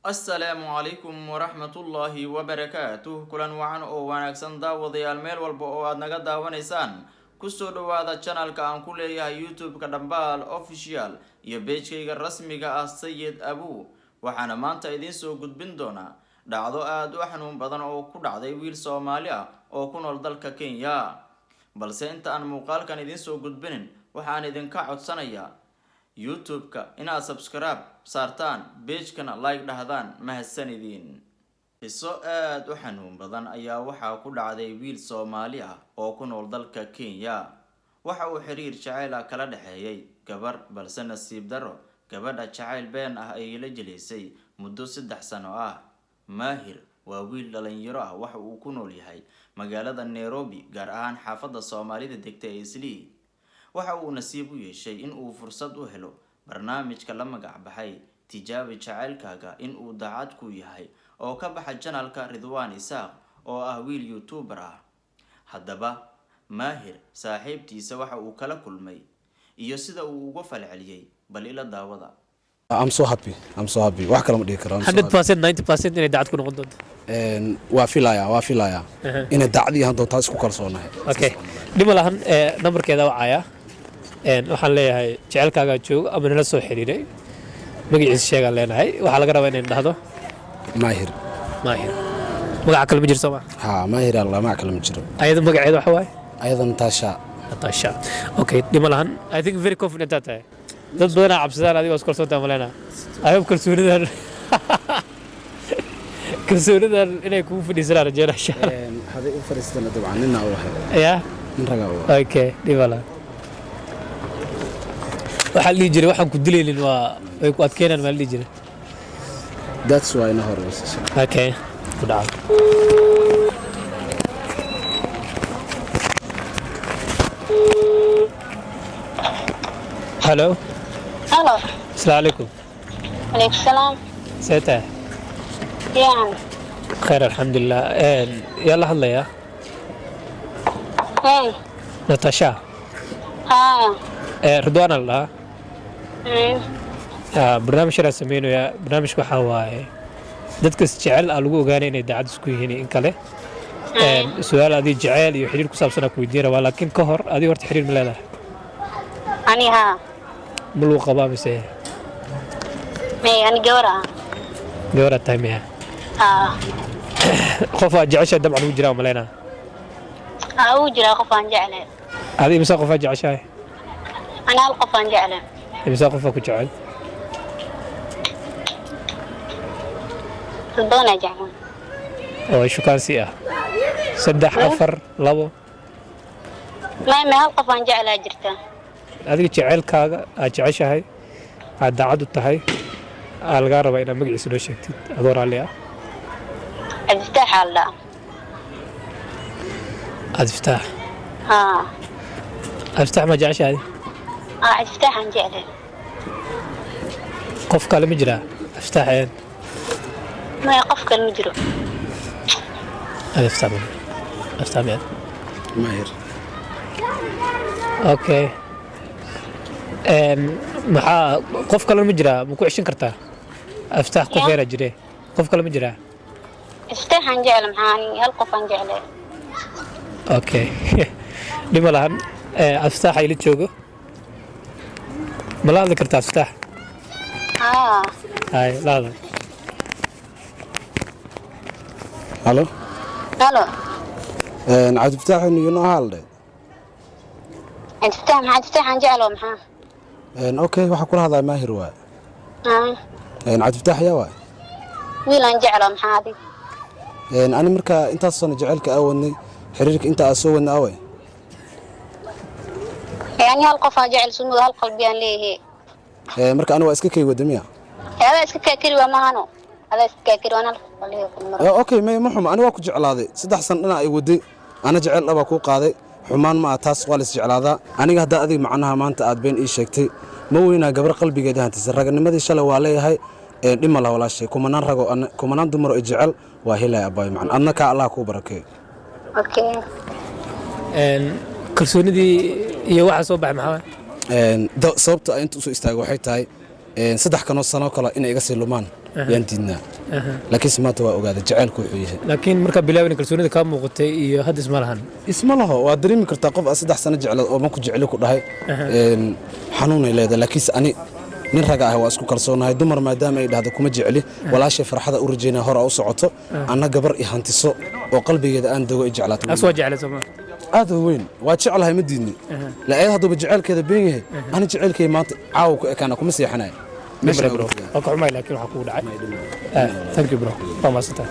السلام عليكم ورحمة الله وبركاته كلن وعن أو wanaagsan daawadayaal meel walba oo aad naga daawanaysaan kusoo dhawaada channelka aan ku leeyahay YouTube-ka Dhambaal Official iyo page-kayga rasmiga ah Sayid Abu waxaana maanta idin soo gudbin doonaa dhacdo aad u xanuun badan oo ku dhacday wiil Soomaali ah oo ku nool dalka Kenya balse inta aan muuqaalkan idin soo gudbinin waxaan idinka codsanayaa YouTube-ka inaad subscribe saartaan page-kana like dhahdaan mahadsanidin iso aad u xanuun badan ayaa waxaa ku dhacday wiil Soomaali ah oo ku nool dalka Kenya waxa uu xiriir jacayl ah kala dhaxeeyay gabar balse nasiib daro gabadha jacayl been ah ay la jileysay muddo 3 sano ah Maahir waa wiil dhalinyaro ah waxa uu ku nool yahay magaalada Nairobi gaar ahaan xaafadda Soomaalida degta ee Islii waxa uu nasiib u yeeshay in uu fursad u helo barnaamijka la magac baxay Tijaabi Jacaylkaaga in uu daacad ku yahay oo ka baxa channelka Ridwan Isaaq oo ah wiil YouTuber ah haddaba Maahir saaxiibtiisa waxa uu kala kulmay iyo sida uu uga falceliyay bal ila daawada I'm so happy wax kale ma dhigi karo 100% 90% inay daacad ku noqon doonto waa filaya inay daacad yahay doonta isku kalsoonahay okay dhima lahan numberkeeda wacaya waxaan leeyahay jecelkaaga joog ama nala soo xiriiray magaciisa sheegan leenahay waxa laga rabaa inay dhahdo Maahir magaca kale ma jirto ma Maahir Allah ma kale ma jiro ayada magaceeda waxa waay ayada Natasha okay dhima lahan I think very confident that dad badan cabsadaan adiga isku kalsoontaa malena ayub kalsoonidan inay kugu fadhiisana rajayna insha Allah haday u fariistana dabcan nina oo waxa ya min raga oo okay dhibala waxa la jiray waxaan ku dileelin waa way ku adkeenan ma la jiray that's why na hor was okay good job hello السلام عليكم. عليكم السلام. سيته. يعني. خير الحمد لله. يلا هلا يا. ايه. ناتاشا. رضوان الله. برنامج رسمينه يا برنامج كحواي. dadkas jecel lagu ogaanay inay daacad isku yihiin in kale su'aal adii jecel iyo xiriir ku saabsan ku weydiinaa laakiin ka hor adii horta xiriir ma leedahay aniha ملو قبابسه يعني جورا تايمها خوفا جعشه دبعا وجرا ملينا وجرا خوفا جعله هذه مسا خوفا جعشه انا القفا جعله مسا خوفا كجعل صدونا جعله او شو كان سيئه سدح افر لبو ما القفا جعله جرته adiga jecelkaaga aad jeceshahay aad daacad u tahay laga rabaa inaad magaciisa loo sheegtid adoo raali ah Abdiftaax alla Abdiftaax Abdiftaax ma jeceshahay Abdiftaax aan jeclahay qof kale ma jira Abdiftaax ma qof kale ma jiro Abdiftaax Maahir okay maxaa qof kale ma jira ma ku cishin kartaa Abdiftaax qof yar jire qof kale ma jira Abdiftaax aan jeclahay maxaan hal qof aan jeclahay okay dhima lahan Abdiftaax ay la joogo ma la hadli kartaa Abdiftaax hay la hadli halo Abdiftaax you know halde Abdiftaax aan jeclahay maxaa okay waxa kula hadlay Maahir waa Abdiftaax yaa waa wiil aan jeclahay maxaa adig ani marka intaas sano jecelka awadnay xiriirka inta aan soo wadnaa way yani hal qof aan jecel sumud hal qalbi aan leeyahay marka aniga waa iska kay wadamiya hada iska kaakiri waa mahano hada iska kaakiri waa hal okay ma xuma ani waa ku jeclaaday 3 sano dhana ay waday ana jecel dhaba ku qaaday xumaan ma taas waa la isjeclaadaa aniga hadda adiga macnaha maanta aad been ii sheegtay ma weynaa gabar qalbigeeda hantiisa raganimadii shalay waa leeyahay dhima la walaashay kumanaan dumar oo jecel waa helay abay macna adna ka Allah ku barakeeyo okay kalsoonidii iyo waxa soo baxay maxaa sababta inta soo istaago waxay tahay 3 sano kale in iga sii lumaan yaan diidnaa laakiinse maanta waa ogaaday jacaylku wuxuu yahay laakiin marka bilaawin kalsoonida ka muuqatay iyo hadda isma lahan isma laho waa dareemi kartaa qof 3 sano jecel oo ma ku jecel ku dhahay xanuunay leedahay laakiinse ani nin raga ah waa isku kalsoonahay dumar maadaama ay dhahdo kuma jeceli walaashay farxada u rajeynaa hore u socoto anna gabar i hantiso oo qalbigeeda aan dago i jeclaato asoo jecel sama aad weyn waa jecelahay ma diidni la ay hadaba jacaylkeeda been yahay ani jacaylkay maanta caaw ku ekaana kuma seexanaay bro oo ka xumay laakiin waxa ku dhacay thank you bro waa maasanta